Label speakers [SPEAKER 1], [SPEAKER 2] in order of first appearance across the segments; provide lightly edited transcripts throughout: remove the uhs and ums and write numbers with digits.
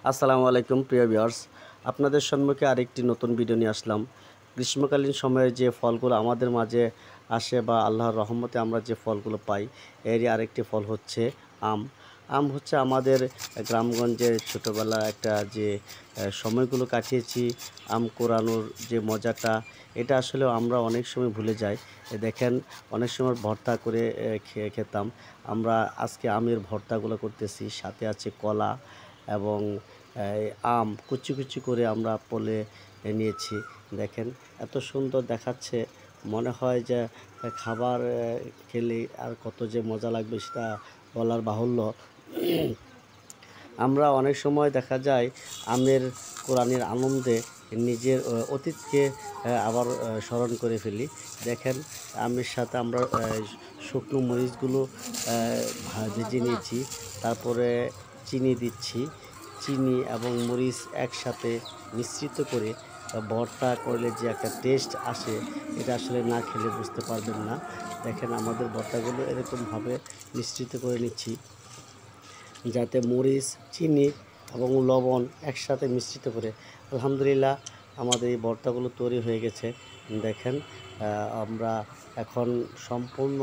[SPEAKER 1] আসসালামু আলাইকুম প্রিয় ভিউয়ার্স, আপনাদের সম্মুখে আরেকটি নতুন ভিডিও নিয়ে আসলাম। গ্রীষ্মকালীন সময়ে যে ফলগুলো আমাদের মাঝে আসে বা আল্লাহর রহমতে আমরা যে ফলগুলো পাই, এরই আরেকটি ফল হচ্ছে আম। আম হচ্ছে আমাদের গ্রামগঞ্জের ছোটোবেলা একটা যে সময়গুলো কাটিয়েছি, আম কুড়ানোর যে মজাটা, এটা আসলেও আমরা অনেক সময় ভুলে যাই। দেখেন, অনেক সময় ভর্তা করে খেতাম। আমরা আজকে আমের ভর্তাগুলো করতেছি, সাথে আছে কলা এবং এই আম কুচি, কুচি করে আমরা পোলে নিয়েছি। দেখেন, এত সুন্দর দেখাচ্ছে, মনে হয় যে খাবার খেলে আর কত যে মজা লাগবে সেটা বলার বাহুল্য। আমরা অনেক সময় দেখা যায় আমের কোরআনের আনন্দে নিজের অতীতকে আবার স্মরণ করে ফেলি। দেখেন, আমের সাথে আমরা শুকনো মরিচগুলো ভেজে নিয়েছি, তারপরে চিনি দিচ্ছি। চিনি এবং মরিচ একসাথে মিশ্রিত করে ভর্তা করলে যে একটা টেস্ট আসে, এটা আসলে না খেলে বুঝতে পারবেন না। দেখেন, আমাদের ভর্তাগুলো এরকমভাবে মিশ্রিত করে নিচ্ছি, যাতে মরিচ, চিনি এবং লবণ একসাথে মিশ্রিত করে। আলহামদুলিল্লাহ, আমাদের এই ভর্তাগুলো তৈরি হয়ে গেছে। দেখেন, আমরা এখন সম্পূর্ণ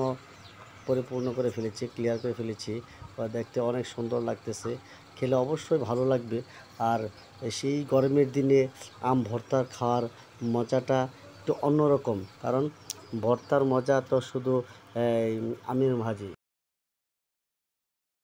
[SPEAKER 1] পরিপূর্ণ করে ফেলেছি, ক্লিয়ার করে ফেলেছি। বা দেখতে অনেক সুন্দর লাগতেছে, খেলে অবশ্যই ভালো লাগবে। আর সেই গরমের দিনে আম ভর্তা খাওয়ার মজাটা একটু অন্যরকম, কারণ ভর্তার মজা তো শুধু আমের ভাজি।